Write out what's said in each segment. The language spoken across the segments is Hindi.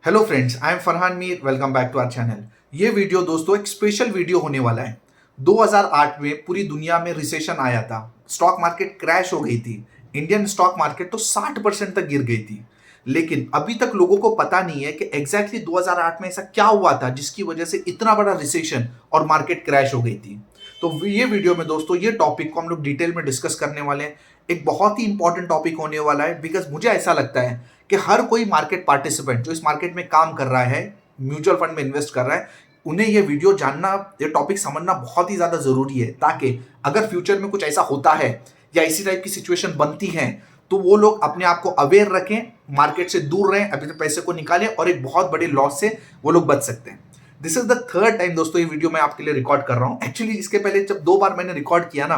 Hello friends, I am Farhan Mir. Welcome back to our channel. ये वीडियो दोस्तों एक स्पेशल वीडियो होने वाला है। 2008 में पूरी दुनिया में रिसेशन आया था, स्टॉक मार्केट क्रैश हो गई थी। इंडियन स्टॉक मार्केट तो 60% तक गिर गई थी। लेकिन अभी तक लोगों को पता नहीं है कि एग्जैक्टली 2008 में ऐसा क्या हुआ था जिसकी वजह से इतना बड़ा रिसेशन और मार्केट क्रैश हो गई थी। तो ये वीडियो में दोस्तों ये टॉपिक को हम लोग डिटेल में डिस्कस करने वाले हैं। एक बहुत ही इंपॉर्टेंट टॉपिक होने वाला है, बिकॉज मुझे ऐसा लगता है कि हर कोई मार्केट पार्टिसिपेंट जो इस मार्केट में काम कर रहा है, म्यूचुअल फंड में इन्वेस्ट कर रहा है, उन्हें ये वीडियो जानना, ये टॉपिक समझना बहुत ही ज्यादा जरूरी है, ताकि अगर फ्यूचर में कुछ ऐसा होता है या इसी टाइप की सिचुएशन बनती है तो वो लोग अपने आप को अवेयर रखें, मार्केट से दूर रहें, अभी तो पैसे को निकालें और एक बहुत बड़े लॉस से वो लोग बच सकते हैं। This is the third time दोस्तों ये वीडियो मैं आपके लिए रिकॉर्ड कर रहा हूं। एक्चुअली इसके पहले जब 2 बार मैंने रिकॉर्ड किया ना,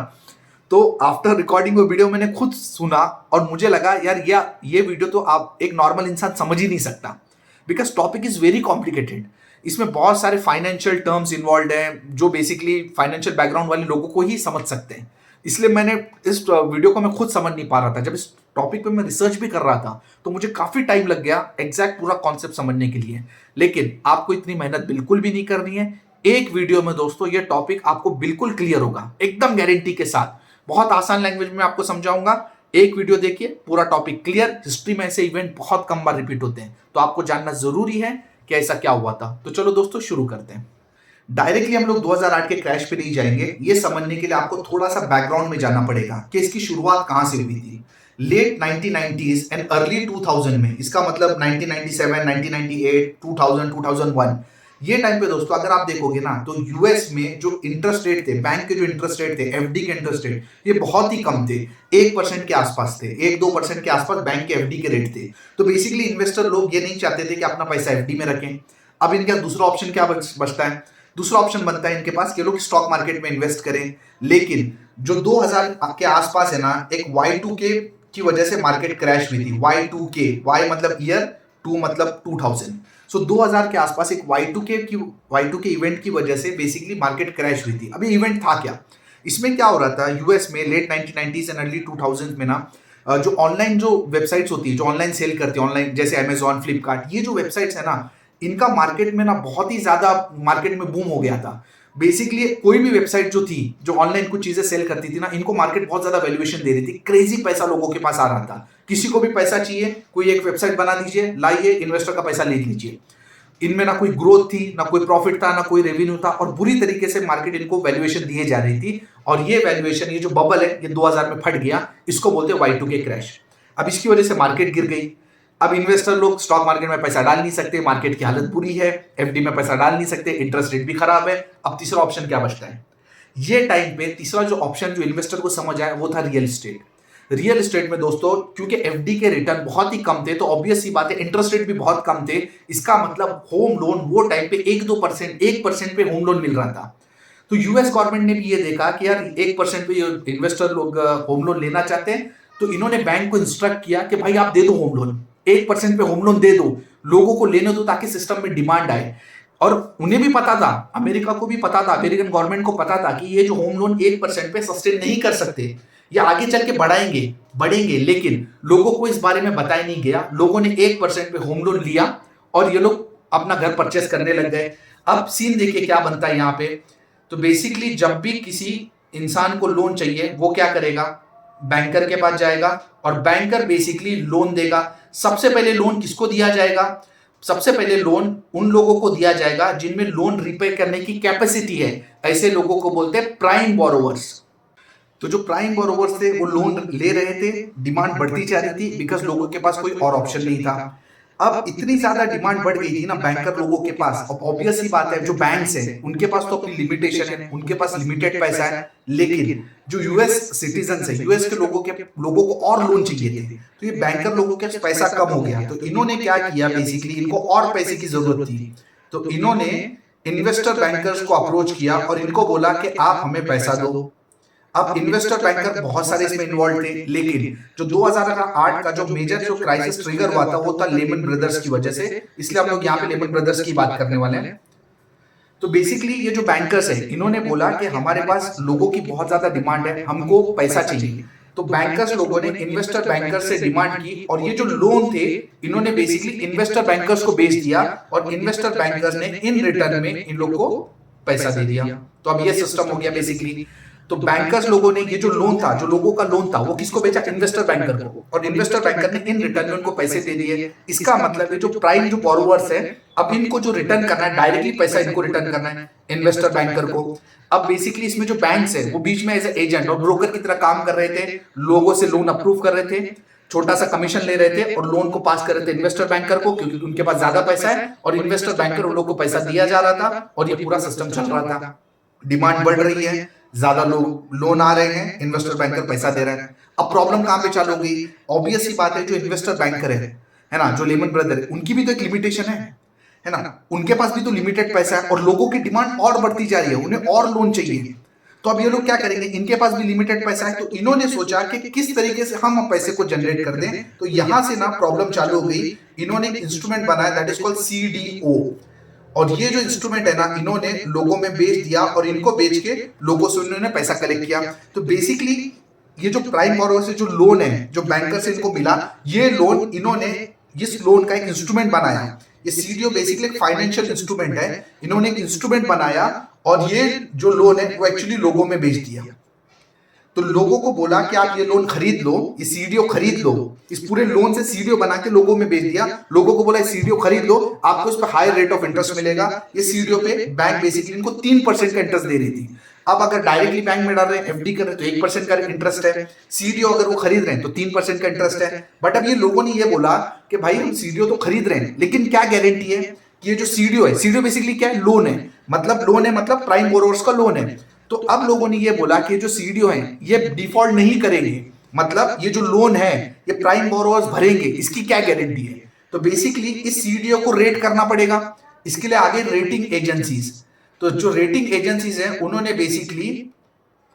तो आफ्टर रिकॉर्डिंग वो वीडियो मैंने खुद सुना और मुझे लगा यार ये वीडियो तो आप एक नॉर्मल इंसान समझ ही नहीं सकता, because topic is very complicated. इसमें बहुत सारे फाइनेंशियल टर्म्स इन्वॉल्व हैं जो बेसिकली फाइनेंशियल बैकग्राउंड वाले लोगों को ही समझ सकते हैं। इसलिए मैंने इस वीडियो को मैं खुद समझ नहीं पा रहा था। जब इस टॉपिक पे मैं रिसर्च भी कर रहा था तो मुझे काफी टाइम लग गया एग्जैक्ट पूरा कॉन्सेप्ट समझने के लिए। लेकिन आपको इतनी मेहनत बिल्कुल भी नहीं करनी है। एक वीडियो में दोस्तों ये टॉपिक आपको बिल्कुल क्लियर होगा, एकदम गारंटी के साथ। बहुत आसान लैंग्वेज में आपको समझाऊंगा। एक वीडियो देखिए, पूरा टॉपिक क्लियर। हिस्ट्री में ऐसे इवेंट बहुत कम बार रिपीट होते हैं, तो आपको जानना जरूरी है कि ऐसा क्या हुआ था। तो चलो दोस्तों शुरू करते हैं। डायरेक्टली हम लोग 2008 के क्रैश पे नहीं जाएंगे। ये समझने के लिए आपको थोड़ा सा बैकग्राउंड में जाना पड़ेगा कि इसकी शुरुआत कहां से हुई थी। लेट 1990s एंड अर्ली 2000 में, इसका मतलब 1997, 1998, 2000, 2001, ये टाइम पे दोस्तों अगर आप देखोगे ना तो यूएस में जो इंटरेस्ट रेट थे, बैंक के जो इंटरेस्ट रेट थे, एफडी के इंटरेस्ट रेट, ये बहुत ही कम थे। 1% के आसपास थे, 1-2% के आसपास बैंक के एफडी के रेट थे। तो बेसिकली इन्वेस्टर लोग ये नहीं चाहते थे कि अपना पैसा एफडी में रखें। अब इनका दूसरा ऑप्शन क्या बचता है? दूसरा ऑप्शन बनता है इनके पास कि लोग स्टॉक मार्केट में इन्वेस्ट करें। लेकिन जो 2000 के आसपास है ना, एक Y2K की वजह से मार्केट क्रैश हुई थी। Y2K, Y मतलब ईयर, 2 मतलब 2000। सो 2000 के आसपास एक Y2K इवेंट की वजह से बेसिकली मार्केट क्रैश हुई थी। अभी इवेंट था क्या? इसमें क्या हो रहा था यूएस में लेट 1990s एंड अर्ली 2000 में ना, जो ऑनलाइन जो वेबसाइट्स होती है, जो ऑनलाइन सेल करती है, ऑनलाइन जैसे अमेजॉन, फ्लिपकार्ट, ये जो वेबसाइट्स है ना, इनका मार्केट में ना बहुत ही ज्यादा मार्केट में बूम हो गया था। बेसिकली कोई भी वेबसाइट जो थी, जो ऑनलाइन कुछ चीजें सेल करती थी ना, इनको मार्केट बहुत ज्यादा वैल्यूएशन दे रही थी। क्रेजी पैसा लोगों के पास आ रहा था। किसी को भी पैसा चाहिए, कोई एक वेबसाइट बना दीजिए, लाइए, इन्वेस्टर का पैसा ले लीजिए। इनमें ना कोई ग्रोथ थी, ना कोई प्रॉफिट था, ना कोई रेवेन्यू था, और बुरी तरीके से मार्केट इनको वैल्यूएशन दिए जा रही थी। और ये वैल्यूएशन, ये जो बबल है, ये 2000 में फट गया। इसको बोलते हैं Y2K क्रैश। अब इसकी वजह से मार्केट गिर गई। अब इन्वेस्टर लोग स्टॉक मार्केट में पैसा डाल नहीं सकते, मार्केट की हालत बुरी है, एफडी में पैसा डाल नहीं सकते, इंटरेस्ट रेट भी खराब है। अब तीसरा ऑप्शन क्या बचता है? ये टाइम पे तीसरा जो ऑप्शन जो इन्वेस्टर को समझ आया वो था रियल एस्टेट। रियल एस्टेट में दोस्तों क्योंकि एफडी के रिटर्न बहुत ही कम थे, तो ऑब्वियस सी बात है इंटरेस्ट रेट भी बहुत कम थे। इसका मतलब होम लोन वो टाइम पे 1-2%, 1% पे होम लोन मिल रहा था। तो यूएस गवर्नमेंट ने भी ये देखा कि यार 1% पे इन्वेस्टर लोग होम लोन लेना चाहते हैं, तो इन्होंने बैंक को इंस्ट्रक्ट किया कि भाई आप दे दो होम लोन, 1% पे होम लोन दे दो, लोगों को लेने दो, ताकि सिस्टम में डिमांड आए। और उन्हें भी पता था, अमेरिका को भी पता था, अमेरिकन गवर्नमेंट को पता था कि ये जो होम लोन 1% पे सस्टेन नहीं कर सकते, ये आगे चल के बढ़ेंगे, लेकिन लोगों को इस बारे में बताया नहीं गया। लोगों ने 1% पे होम लोन लिया और ये लोग अपना घर परचेस करने लग गए। अब सीन देखिए क्या बनता है यहाँ पे। तो बेसिकली जब भी किसी इंसान को लोन चाहिए, वो क्या करेगा? बैंकर के पास जाएगा और बैंकर बेसिकली लोन देगा। सबसे पहले लोन किसको दिया जाएगा? सबसे पहले लोन उन लोगों को दिया जाएगा जिनमें लोन रिपे करने की कैपेसिटी है। ऐसे लोगों को बोलते हैं प्राइम बोरोवर्स। तो जो प्राइम बोरोवर्स थे वो लोन ले रहे थे, डिमांड बढ़ती जा रही थी, बिकॉज लोगों के पास कोई और ऑप्शन नहीं था। अब इतनी ज्यादा डिमांड बढ़ गई थी ना बैंकर लोगों के पास। अब ऑब्वियस सी बात है, जो बैंक्स हैं उनके पास तो अपनी लिमिटेशन है, उनके पास लिमिटेड पैसा है। लेकिन जो यूएस सिटीजन है, यूएस के लोगों को और लोन चाहिए थे, तो ये बैंकर लोगों के पास पैसा कम हो गया। तो इन्होंने क्या किया, बेसिकली इनको और पैसे की जरूरत थी, तो इन्होंने इन्वेस्टर बैंकर्स को अप्रोच किया और इनको बोला कि आप हमें पैसा दो। अब इन्वेस्टर बैंकर बहुत सारे इसमें इन्वॉल्व थे, लेकिन जो 2008 का जो मेजर जो क्राइसिस ट्रिगर हुआ था वो था लेमन ब्रदर्स की वजह से। इसलिए हम लोग यहाँ पे लेमन ब्रदर्स की बात करने वाले हैं। तो बेसिकली ये जो बैंकर्स है, इन्होंने बोला कि हमारे पास लोगों की बहुत ज्यादा डिमांड है, हमको पैसा चाहिए। तो बैंकर्स लोगों ने इन्वेस्टर बैंकर्स से डिमांड की और ये जो लोन थे इन्होंने बेसिकली इन्वेस्टर बैंकर्स को बेच दिया और इन्वेस्टर बैंकर्स ने इन रिटर्न में इन लोगों को पैसा दे दिया। तो अब ये सिस्टम हो गया बेसिकली। तो बैंकर्स लोगों ने ये जो लोन था, जो लोगों का लोन था, वो किसको बेचा? इन्वेस्टर बैंकर को, और इन्वेस्टर बैंकर ने इन रिटर्न में उनको पैसे दे दिए। इसका मतलब है जो प्राइम जो बोरोवर्स है, अब इनको जो रिटर्न करना है, डायरेक्टली पैसा इनको रिटर्न करना है इन्वेस्टर बैंकर को। अब बेसिकली इसमें जो बैंक्स है वो बीच में एज एजेंट और ब्रोकर की तरह काम कर रहे थे, लोगों से लोन अप्रूव कर रहे थे, छोटा सा कमीशन ले रहे थे और लोन को पास कर रहे थे इन्वेस्टर बैंकर को, क्योंकि उनके पास ज्यादा पैसा है और इन्वेस्टर बैंकर उन लोगों को पैसा दिया जा रहा था और ये पूरा सिस्टम चल रहा था। डिमांड बढ़ रही है, ज्यादा लोग लोन आ रहे हैं, इन्वेस्टर बैंकर पैसा दे रहे हैं। अब प्रॉब्लम कहां पे चालू होगी? ऑब्वियस सी बात है, जो इन्वेस्टर बैंकर है ना, जो लेमन ब्रदर है, उनकी भी तो एक लिमिटेशन है ना, उनके पास भी तो लिमिटेड पैसा है और लोगों की डिमांड और बढ़ती जा रही है, उन्हें और लोन चाहिए। तो अब ये लोग क्या करेंगे? इनके पास भी लिमिटेड पैसा है, तो इन्होंने सोचा कि किस तरीके से हम पैसे को जनरेट कर दें। तो यहां से ना प्रॉब्लम चालू हो गई। इन्होंने एक इंस्ट्रूमेंट बनाया दैट इज कॉल्ड सीडीओ, और ये जो इंस्ट्रूमेंट है ना, इन्होंने लोगों में बेच दिया और इनको बेच के लोगों से उन्होंने पैसा कलेक्ट किया। तो बेसिकली ये जो प्राइम बोरोवर से जो लोन है, जो बैंकर से इनको मिला, ये लोन इन्होंने इस लोन का एक इंस्ट्रूमेंट बनाया। ये सीडीओ बेसिकली एक फाइनेंशियल इंस्ट्रूमेंट है। इन्होंने एक इंस्ट्रूमेंट बनाया और ये जो लोन है वो एक्चुअली लोगों में बेच दिया। तो लोगों को बोला कि आप ये लोन खरीद लो, ये सीडीओ खरीद लो। इस पूरे लोन से सीडीओ बना के लोगों में बेच दिया। लोगों को बोला सीडीओ खरीद लो, आपको इस पर हाई रेट ऑफ इंटरेस्ट मिलेगा। ये सीडीओ पे बैंक बेसिकली इनको 3% का इंटरेस्ट दे रही थी। अब अगर डायरेक्टली बैंक में डाल रहे हैं, एफडी कर रहे हैं, तो 1% का इंटरेस्ट है। सीडीओ अगर वो खरीद रहे हैं तो 3% का इंटरेस्ट है। बट अब ये लोगों ने ये बोला कि भाई हम सीडीओ तो खरीद रहे हैं, लेकिन क्या गारंटी है कि ये जो सीडीओ है, सीडीओ बेसिकली क्या है? लोन है। मतलब प्राइम बोरोवर्स का लोन है। तो अब लोगों ने ये बोला कि जो सीडीओ है ये डिफॉल्ट नहीं करेंगे, मतलब ये जो लोन है ये प्राइम बोरोवर्स भरेंगे, इसकी क्या गारंटी है? तो बेसिकली इस सीडीओ को रेट करना पड़ेगा। इसके लिए आगे रेटिंग एजेंसीज, तो जो रेटिंग एजेंसीज हैं उन्होंने बेसिकली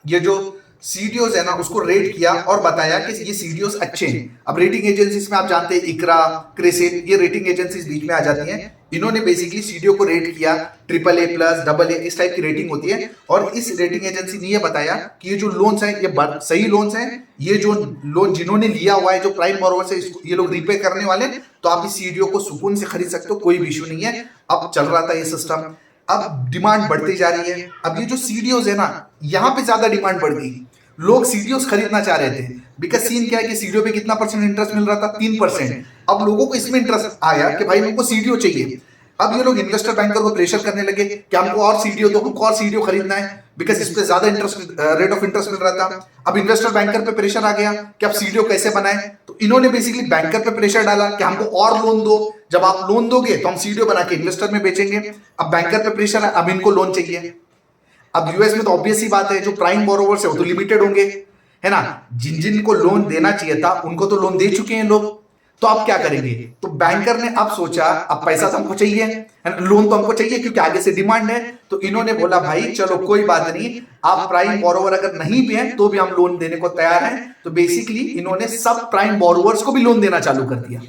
ये जो सीडीओज है ना उसको रेट किया और बताया कि ये सीडीओज अच्छे हैं। अब रेटिंग एजेंसीज में आप जानते हैं इकरा, क्रिसिल, ये रेटिंग एजेंसीज बीच में आ जाती हैं। इन्होंने बेसिकली सीडीओ को रेट किया, AAA+, AA, इस टाइप की रेटिंग होती है। और इस रेटिंग एजेंसी ने ये बताया कि ये जो लोन्स हैं ये सही लोन्स हैं। ये जो लोन जिन्होंने लिया हुआ है, जो प्राइम बोरोवर से ये लोग रीपे करने वाले, तो आप इस सीडीओ को सुकून से खरीद सकते हो, कोई भी इशू नहीं है। अब चल रहा था ये सिस्टम, अब डिमांड बढ़ती जा रही है। अब ये जो सीडीओज है ना, यहाँ पे ज्यादा डिमांड बढ़ गई। लोग सीडीओज खरीदना चाह रहे थे, बिकॉज सीन क्या है कि सीडीओ पे कितना % इंटरेस्ट मिल रहा था? 3%। अब लोगों को इसमें इंटरेस्ट आया कि भाई हमको सीडीओ चाहिए। अब ये लोग इन्वेस्टर बैंकर को प्रेशर करने लगे कि हमको और सीडीओ दो, हमको और सीडीओ खरीदना है, बिकॉज इस पे ज्यादा इंटरेस्ट रेट ऑफ इंटरेस्ट मिल रहा था। अब इन्वेस्टर बैंकर पे प्रेशर आ गया कि अब सीडीओ कैसे बनाए। तो इन्होंने बेसिकली बैंकर पे प्रेशर डाला कि हमको और लोन दो, जब आप लोन दोगे तो हम सीडीओ बना के इन्वेस्टर में बेचेंगे। अब बैंकर पे प्रेशर है, अब इनको लोन चाहिए। अब यूएस में तो ऑब्वियस ही बात है, जो प्राइम बोरोवर्स है वो तो लिमिटेड होंगे, है ना। जिन जिन को लोन देना चाहिए था उनको तो लोन दे चुके हैं लोग, तो अब क्या करेंगे? तो बैंकर ने अब सोचा अब पैसा तो हमको चाहिए, लोन तो हमको चाहिए क्योंकि आगे से डिमांड है। तो इन्होंने बोला भाई चलो कोई बात नहीं, आप प्राइम बोरोवर अगर नहीं भी हैं तो भी हम लोन देने को तैयार हैं। तो बेसिकली इन्होंने सब प्राइम बोरोवर्स को भी लोन देना चालू कर दिया।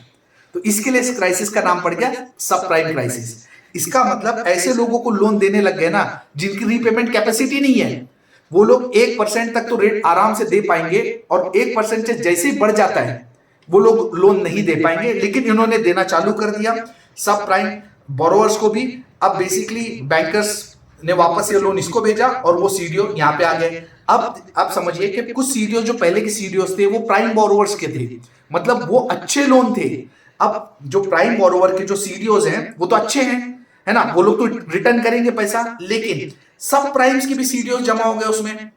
तो इसके लिए इस क्राइसिस का नाम पड़ गया सब प्राइम क्राइसिस। इसका मतलब ऐसे लोगों को लोन देने लग गए ना जिनकी रीपेमेंट कैपेसिटी नहीं है। वो लोग 1% तक तो रेट आराम से दे पाएंगे, और 1% से जैसे ही बढ़ जाता है वो लोग लोन नहीं दे पाएंगे। लेकिन इन्होंने देना चालू कर दिया सब प्राइम बोरोवर्स को भी। अब बेसिकली बैंकर्स ने वापस ये लोन इसको भेजा और वो सीडीओ यहाँ पे आ गए। अब समझिए कि कुछ सीडीओ जो पहले के सीडीओस थे वो प्राइम बोरोवर्स के थे, मतलब वो अच्छे लोन थे। अब जो प्राइम बोरोवर के जो सीडीओज हैं वो तो अच्छे हैं, है ना, वो लोग तो रिटर्न करेंगे पैसा, लेकिन सब प्राइम्स की भी सीडीओज जमा हो गए उसमें।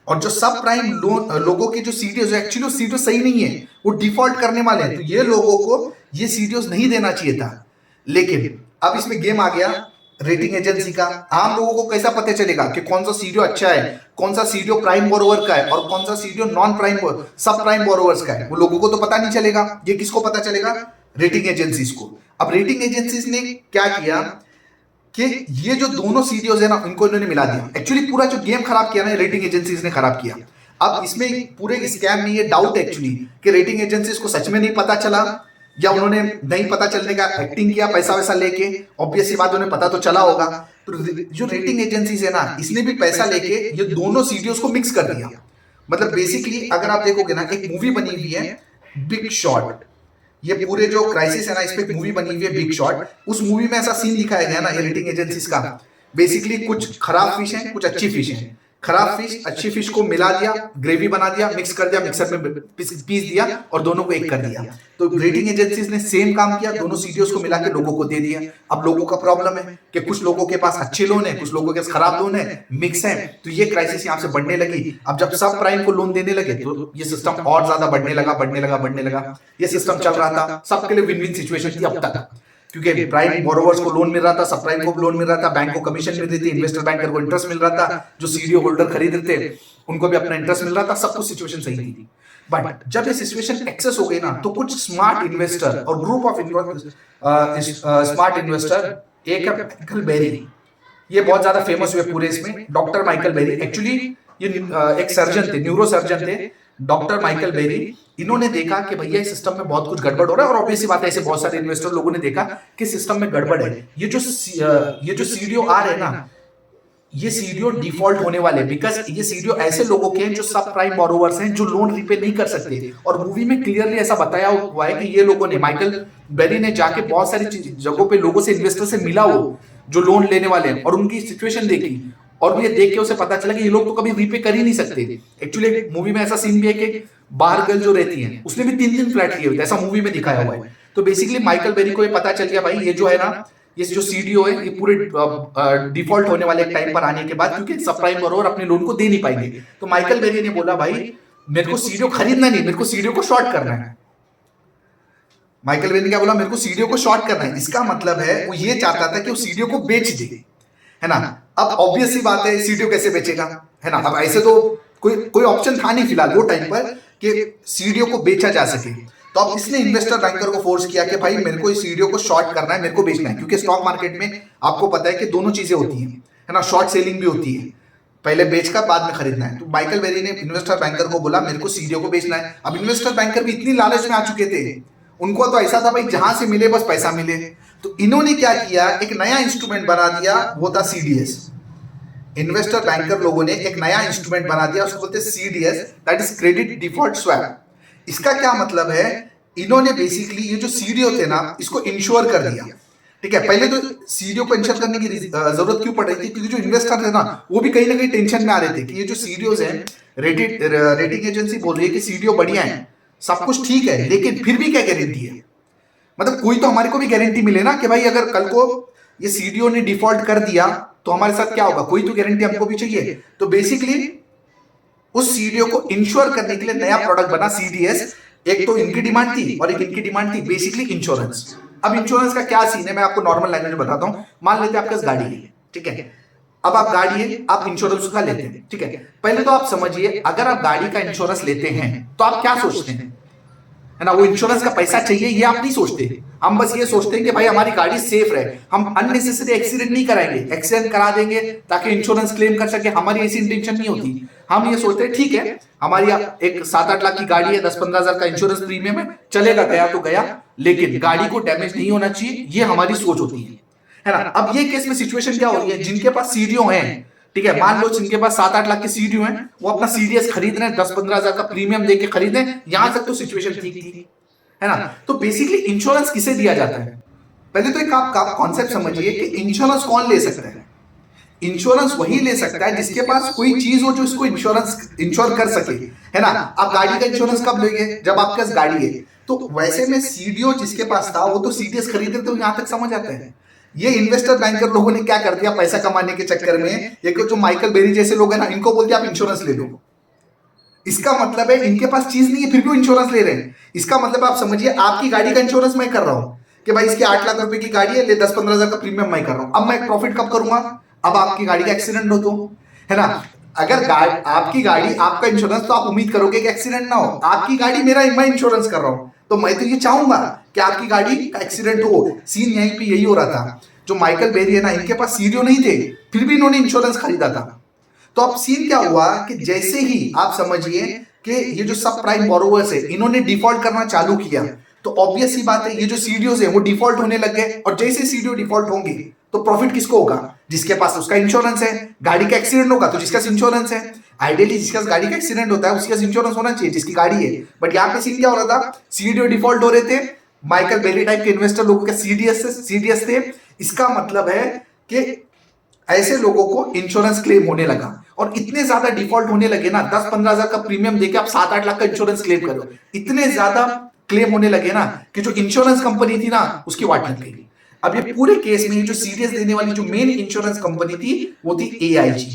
और जो सब प्राइम लोगों के जो सीडीओज है एक्चुअली सीडीओ सही नहीं है, वो डिफॉल्ट करने वाले हैं। तो ये लोगों को ये सीडीओज नहीं देना चाहिए था। लेकिन अब इसमें गेम आ गया रेटिंग एजेंसी का। आम लोगों को कैसा पता चलेगा कि कौन सा सीडीओ अच्छा है, कौन सा सीडीओ प्राइम बोरोवर का है और कौन सा सीडीओ नॉन प्राइम सब प्राइम बोरोवर्स का है? वो लोगों को तो पता नहीं चलेगा। ये किसको पता चलेगा? रेटिंग एजेंसीज को। अब रेटिंग एजेंसीज ने क्या किया कि ये जो दोनों सीडीओज है ना इनको इन्होंने मिला दिया। एक्चुअली पूरा जो गेम खराब किया ना रेटिंग एजेंसीज ने खराब किया। अब इसमें पूरे स्कैम में ये डाउट एक्चुअली कि रेटिंग एजेंसीज को सच में नहीं पता चला या उन्होंने नहीं पता चलने का एक्टिंग किया पैसा वैसा लेके। ऑब्वियस सी बात उन्हें पता तो चला होगा। तो जो रेटिंग एजेंसीज है ना इसने भी पैसा लेके ये दोनों सीडीओज को मिक्स कर दिया मतलब बेसिकली अगर आप देखोगे ना, एक मूवी बनी हुई है बिग शॉट, ये पूरे जो क्राइसिस है ना, इस पे एक मूवी बनी हुई है बिग शॉट। उस मूवी में ऐसा सीन दिखाया गया ना ये रेटिंग एजेंसीज का, बेसिकली कुछ खराब फिश है, कुछ अच्छी फिश है। खराब फिश अच्छी फिश को मिला दिया, ग्रेवी बना दिया, मिक्स कर दिया, मिक्सर में पीस दिया और दोनों को एक कर दिया। तो रेटिंग एजेंसीज ने सेम काम किया, दोनों सीडीओस को मिला के लोगों को दे दिया। अब लोगों का प्रॉब्लम है कि कुछ लोगों के पास अच्छे लोन है, कुछ लोगों के पास खराब लोन है, मिक्स है। तो ये क्राइसिस यहाँ से बढ़ने लगी। अब जब सब प्राइम को लोन देने लगे तो ये सिस्टम और ज्यादा बढ़ने लगा। ये सिस्टम चल रहा था, सबके लिए विन विन सिचुएशन थी अब तक, क्योंकि प्राइम बोरोवर्स को लोन मिल रहा था, सब प्राइम को लोन मिल रहा था, बैंक को कमीशन मिल रही थी, इन्वेस्टर बैंकर को इंटरेस्ट मिल रहा था, जो सीडीओ होल्डर खरीद रहे थे उनको भी अपना इंटरेस्ट मिल रहा था, सब कुछ सिचुएशन सही थी। बट जब ये सिचुएशन एक्सेस हो गई ना, तो कुछ स्मार्ट इन्वेस्टर और ग्रुप ऑफ स्मार्ट इन्वेस्टर, एक माइकल बेरी, ये बहुत ज्यादा फेमस हुए पूरे इसमें, डॉक्टर माइकल बेरी। एक्चुअली ये एक सर्जन थे, न्यूरो सर्जन थे, डॉक्टर माइकल बेरी। इन्होंने देखा कि भैया इस सिस्टम में बहुत कुछ गड़बड़ हो रहा है, और ऑब्वियस सी बात है ऐसे बहुत सारे इन्वेस्टर लोगों ने देखा कि सिस्टम में गड़बड़ है। ये जो सीडीओ आ रहे हैं ना, ये सीडीओ डिफॉल्ट होने वाले, बिकॉज ये सीडीओ ऐसे लोगों के हैं जो सब प्राइम बोरोवर्स हैं, जो लोन रीपे नहीं कर सकते। और मूवी में क्लियरली ऐसा बताया हुआ है कि ये लोगों ने, माइकल बेरी ने जाके बहुत सारी जगहों पे लोगों से, इन्वेस्टर से मिला, वो जो लोन लेने वाले हैं, और उनकी सिचुएशन देखी, और ये देख के उसे पता चला कि ये लोग तो कभी रीपे कर ही नहीं सकते। एक्चुअली मूवी में ऐसा सीन भी है कि बाहर गर्ल जो रहती है उसने भी 3 फ्लैट लिए हुए थे, ऐसा मूवी में दिखाया हुआ है। तो बेसिकली माइकल बेरी को ये पता चल गया, भाई ये जो है ना, ये जो सीडीओ है, ये पूरे डिफॉल्ट होने वाले टाइम पर आने के बाद, क्योंकि सब प्राइम बोरोवर अपने लोन को दे नहीं पाएंगे। तो माइकल बेरी ने बोला, भाई मेरे को सीडीओ खरीदना नहीं, मेरे को सीडीओ को शॉर्ट करना है। माइकल बेरी ने क्या बोला, मेरे को सीडीओ को शॉर्ट करना है। इसका मतलब है वो ये चाहता था कि वो सीडीओ को बेच दे, है ना। अब ऑब्वियस सी बात है, सीडीओ कैसे बेचेगा, है ना। अब ऐसे तो कोई ऑप्शन था नहीं फिलहाल वो टाइम पर कि सीडीओ को बेचा जा सके। तो अब इसने इन्वेस्टर बैंकर को फोर्स किया कि भाई मेरे को इस सीडीओ को शॉर्ट करना है, मेरे को बेचना है। क्योंकि स्टॉक मार्केट में आपको पता है कि दोनों चीजें होती हैं, है ना, शॉर्ट सेलिंग भी होती है, पहले बेचकर बाद में खरीदना है। तो माइकल बेरी ने इन्वेस्टर बैंकर को बोला, मेरे को सीडीओ को बेचना है। अब इन्वेस्टर बैंकर भी इतनी लालच में आ चुके थे, उनको तो ऐसा था भाई जहां से मिले बस पैसा मिले। तो इन्होंने क्या किया, एक नया इंस्ट्रूमेंट बना दिया, वो था सीडीएस। इन्वेस्टर बैंकर लोगों ने एक नया इंस्ट्रूमेंट बना दिया, उसको बोलते हैं CDS, that is credit default swap. इसका क्या मतलब है, इन्होंने बेसिकली ये जो सीडीओ थे ना, इसको इंश्योर कर दिया। ठीक है, पहले तो सीडीओ को इंश्योर करने की जरूरत क्यों पड़ रही थी, क्योंकि जो इन्वेस्टर थे ना, वो भी कहीं ना कहीं टेंशन में आ रहे थे कि ये जो सीडीओज हैं, रेटिंग एजेंसी बोल रही है कि सीडीओ बढ़िया है, सब कुछ ठीक है, लेकिन फिर भी क्या गारंटी है, मतलब कोई तो हमारे को भी गारंटी मिले ना कि भाई अगर कल को ये सीडीओ ने डिफॉल्ट कर दिया तो हमारे साथ क्या होगा, कोई तो गारंटी हमको भी चाहिए। तो बेसिकली उस सीडीओ को इंश्योर करने के लिए नया प्रोडक्ट बना सीडीएस। एक तो इनकी डिमांड थी और एक इनकी डिमांड थी बेसिकली इंश्योरेंस। अब इंश्योरेंस का क्या सीन है, मैं आपको नॉर्मल लैंग्वेज में बताता हूं। मान लेते हैं आपके पास गाड़ी है, ठीक है, अब आप गाड़ी है, आप इंश्योरेंस उसका लेते हैं, ठीक है। पहले तो आप समझिए, अगर आप गाड़ी का इंश्योरेंस लेते हैं तो आप क्या सोचते हैं, है ना, वो इंश्योरेंस का पैसा चाहिए ये आप नहीं सोचते। हम बस ये सोचते हैं कि भाई हमारी गाड़ी सेफ रहे, हम अननेसेसरी एक्सीडेंट नहीं कराएंगे, एक्सीडेंट करा देंगे ताकि इंश्योरेंस क्लेम कर सके, हमारी ऐसी इंटेंशन नहीं होती। हम ये सोचते हैं ठीक है, हमारी एक 7-8 लाख की गाड़ी है, 10-15 हजार का इंश्योरेंस प्रीमियम है, चलेगा, गया तो गया, लेकिन गाड़ी को डैमेज नहीं होना चाहिए, ये हमारी सोच होती है ना। अब ये केस में सिचुएशन क्या हो रही है, जिनके पास सीडीओ है, ठीक है, मान लो जिनके पास 7-8 लाख के सीडीओ हैं, वो अपना सीडीएस खरीद रहे हैं, 10-15 हजार का प्रीमियम देके खरीदे, यहां तक तो सिचुएशन ठीक थी, है ना। तो बेसिकली इंश्योरेंस किसे दिया जाता है, पहले तो एक आप कॉन्सेप्ट समझिए कि इंश्योरेंस कौन ले सकता है। इंश्योरेंस वही ले सकता है जिसके पास कोई चीज हो जो इसको इंश्योर कर सके, है ना। आप गाड़ी का इंश्योरेंस कब लेंगे, जब आपके पास गाड़ी है। तो वैसे में सीडीओ जिसके पास था वो तो सीडीएस खरीदे, तो यहां तक समझ आता है। ये इन्वेस्टर बैंकर लोगों ने क्या कर दिया, पैसा कमाने के चक्कर में, ये जो माइकल बेरी जैसे लोग हैं ना, इनको बोलते हैं आप इंश्योरेंस ले लो। इसका मतलब है इनके पास चीज नहीं है फिर भी वो इंश्योरेंस ले रहे हैं। इसका मतलब आप समझिए, आपकी गाड़ी का इंश्योरेंस मैं कर रहा हूं कि भाई इसकी 8 लाख रुपए की गाड़ी है, ले 10-15 हजार का प्रीमियम मैं कर रहा हूं। अब मैं प्रॉफिट कब करूंगा, अब आपकी गाड़ी का एक्सीडेंट हो तो, है ना। अगर आपकी गाड़ी आपका इंश्योरेंस, तो आप उम्मीद करोगे कि एक्सीडेंट ना हो। आपकी गाड़ी मेरा मैं इंश्योरेंस कर रहा हूं, तो मैं तो ये चाहूंगा कि आपकी गाड़ी का एक्सीडेंट हो। सीन यहीं पे यही हो रहा था। जो माइकल बेरी है ना, इनके पास सीडीओ नहीं थे, फिर भी इन्होंने इंश्योरेंस खरीदा था। तो अब सीन क्या हुआ कि जैसे ही आप समझिए कि ये जो सब प्राइम बोरोवर्स है, इन्होंने डिफॉल्ट करना चालू किया, तो ऑब्वियस सी बात है ये जो सीडीओज है वो डिफॉल्ट होने लग गए। और जैसे सीडीओ डिफॉल्ट होंगे तो प्रॉफिट किसको होगा, जिसके पास उसका इंश्योरेंस है, गाड़ी का एक्सीडेंट होगा तो जिसका इंश्योरेंस है, आइडियली जिसका गाड़ी का एक्सीडेंट होता है उसका इंश्योरेंस होना चाहिए जिसकी गाड़ी है। बट यहाँ पे सीन क्या हो रहा था, सीडीओ डिफॉल्ट हो रहे थे, माइकल बेली टाइप के इन्वेस्टर लोगों के सीडीएस थे। इसका मतलब है कि ऐसे लोगों को इंश्योरेंस क्लेम होने लगा और इतने ज्यादा डिफॉल्ट होने लगे ना, 10-15 हजार का प्रीमियम देके आप 7-8 लाख का इंश्योरेंस क्लेम करो, इतने ज्यादा क्लेम होने लगे ना कि जो इंश्योरेंस कंपनी थी ना उसकी वाट लग गई। अब ये पूरे केस में जो सीडीएस देने वाली जो मेन इंश्योरेंस कंपनी थी वो थी एआईजी,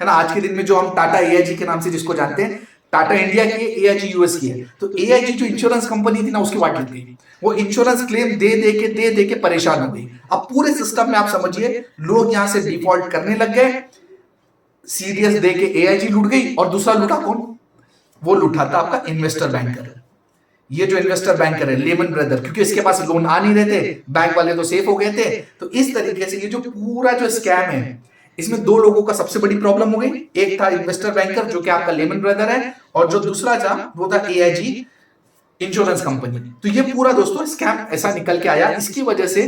है ना। आज के दिन में जो हम टाटा एआईजी के नाम से जिसको जानते हैं, टाटा इंडिया की है, एआईजी यूएस की है। तो एआईजी जो इंश्योरेंस कंपनी थी ना उसकी वाट लग गई, वो इंश्योरेंस क्लेम दे दे के परेशान हो गई। अब पूरे सिस्टम में आप समझिए लोग यहां से डिफॉल्ट करने लग गए, सीडीएस दे के एआईजी लूट गई और दूसरा लूटा कौन, वो लूटा था आपका इन्वेस्टर बैंकर। ये जो इन्वेस्टर बैंकर है लेमन ब्रदर, क्योंकि इसके पास लोन आ नहीं रहे थे, बैंक वाले तो सेफ हो गए थे। तो इस तरीके से ये जो पूरा जो स्कैम है इसमें दो लोगों का सबसे बड़ी प्रॉब्लम हो गई। एक था इन्वेस्टर बैंकर जो कि आपका लेमन ब्रदर है, और जो दूसरा था वो था एआईजी इंश्योरेंस कंपनी। तो ये पूरा दोस्तों स्कैम ऐसा निकल के आया। इसकी वजह से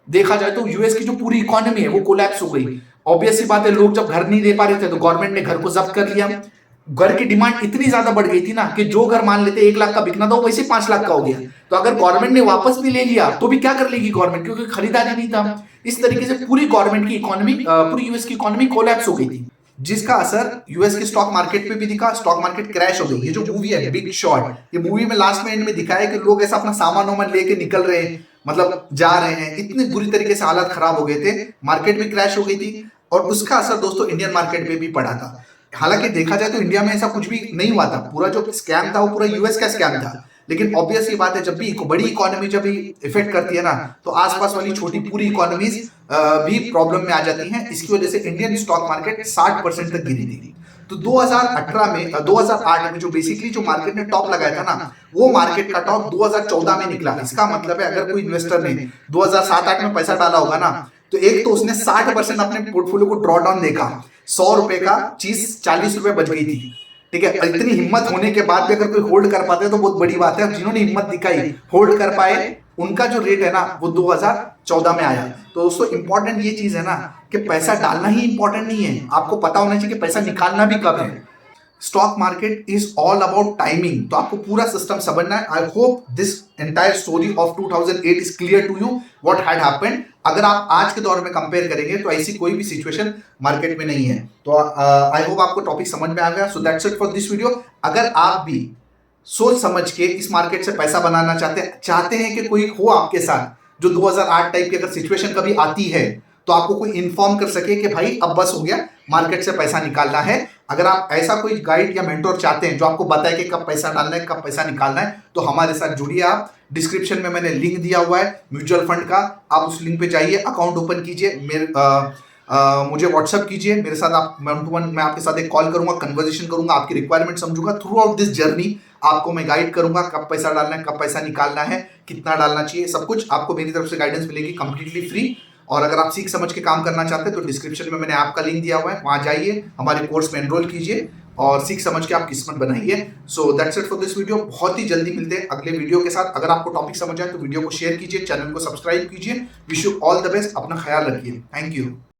देखा जाए तो यूएस की जो पूरी इकोनॉमी है वो कोलैप्स हो गई। ऑब्वियस सी बात है, लोग जब घर नहीं दे पा रहे थे तो गवर्नमेंट ने घर को जब्त कर लिया। घर की डिमांड इतनी ज्यादा बढ़ गई थी ना कि जो घर मान लेते 1 लाख का बिकना था वैसे 5 लाख का हो गया। तो अगर गवर्नमेंट ने वापस भी ले लिया तो भी क्या कर लेगी गवर्नमेंट, क्योंकि खरीदारी नहीं था। इस तरीके से पूरी गवर्नमेंट की इकोनॉमी, पूरी यूएस की इकोनॉमी कोलैप्स हो गई थी, जिसका असर यूएस के स्टॉक मार्केट पे भी दिखा। स्टॉक मार्केट क्रैश हो गई। ये जो मूवी है बिग शॉट, ये मूवी में लास्ट में एंड में दिखाया कि लोग ऐसा अपना सामान वामान लेके निकल रहे हैं, मतलब जा रहे हैं, इतनी बुरी तरीके से हालत खराब हो गए थे, मार्केट भी क्रैश हो गई थी। और उसका असर दोस्तों इंडियन मार्केट पे भी पड़ा था। हालांकि देखा जाए तो इंडिया में ऐसा कुछ भी नहीं हुआ था, पूरा जो स्कैम था वो पूरा यूएस का स्कैम था। लेकिन ऑब्वियस ये बात है, जब भी बड़ी इकोनॉमी जब भी इफेक्ट करती है ना तो आसपास वाली छोटी पूरी इकोनॉमीज भी प्रॉब्लम में आ जाती हैं। इसकी वजह से इंडियन स्टॉक मार्केट 60% तक गिरी थी। तो 2018 में 2008 में जो बेसिकली जो मार्केट ने टॉप लगाया था ना, वो मार्केट का टॉप 2014 में निकला। इसका मतलब है अगर कोई इन्वेस्टर ने 2007-8 में पैसा डाला होगा ना, तो एक तो उसने 60% अपने पोर्टफोलियो को ड्रॉ डाउन देखा, 100 रुपए का चीज 40 रुपए बच गई थी, ठीक है। इतनी हिम्मत होने के बाद भी अगर कोई होल्ड कर पाते तो बहुत बड़ी बात है। जिन्होंने हिम्मत दिखाई होल्ड कर पाए, उनका जो रेट है ना वो 2014 में आया। तो दोस्तों इंपॉर्टेंट ये चीज है ना कि पैसा डालना ही इंपॉर्टेंट नहीं है, आपको पता होना चाहिए कि पैसा निकालना भी कब है। Stock market is all about timing, तो आपको पूरा सिस्टम समझना है। I hope this entire story of 2008 is clear to you what had happened. अगर आप आज के दौर में कंपेयर करेंगे तो ऐसी कोई भी सिचुएशन मार्केट में नहीं है। तो आई होप आपको टॉपिक समझ में आ गया। So that's it for this video. अगर आप भी सोच समझ के इस मार्केट से पैसा बनाना चाहते हैं कि कोई हो आपके साथ जो 2008 टाइप की अगर सिचुएशन कभी आती है तो आपको कोई इन्फॉर्म कर सके कि भाई अब बस हो गया, मार्केट से पैसा निकालना है। अगर आप ऐसा कोई गाइड या मेंटोर चाहते हैं जो आपको बताए कि कब पैसा डालना है, कब पैसा निकालना है, तो हमारे साथ जुड़िए। आप डिस्क्रिप्शन में मैंने लिंक दिया हुआ है म्यूचुअल फंड का, आप उस लिंक पे जाइए, अकाउंट ओपन कीजिए, मुझे व्हाट्सअप कीजिए, मेरे साथ आप मैं आपके साथ एक कॉल करूंगा, कन्वर्सेशन करूंगा, आपकी रिक्वायरमेंट समझूंगा। थ्रू आउट दिस जर्नी आपको मैं गाइड करूंगा, कब पैसा डालना है, कब पैसा निकालना है, कितना डालना चाहिए, सब कुछ आपको मेरी तरफ से गाइडेंस मिलेगी कंप्लीटली फ्री। और अगर आप सीख समझ के काम करना चाहते हैं तो डिस्क्रिप्शन में मैंने आपका लिंक दिया हुआ है, वहां जाइए, हमारे कोर्स में एनरोल कीजिए और सीख समझ के आप किस्मत बनाइए। So that's it for this video. बहुत ही जल्दी मिलते हैं अगले वीडियो के साथ। अगर आपको टॉपिक समझ आए तो वीडियो को शेयर कीजिए, चैनल को सब्सक्राइब कीजिए। Wish you all the best, अपना ख्याल रखिए। Thank you.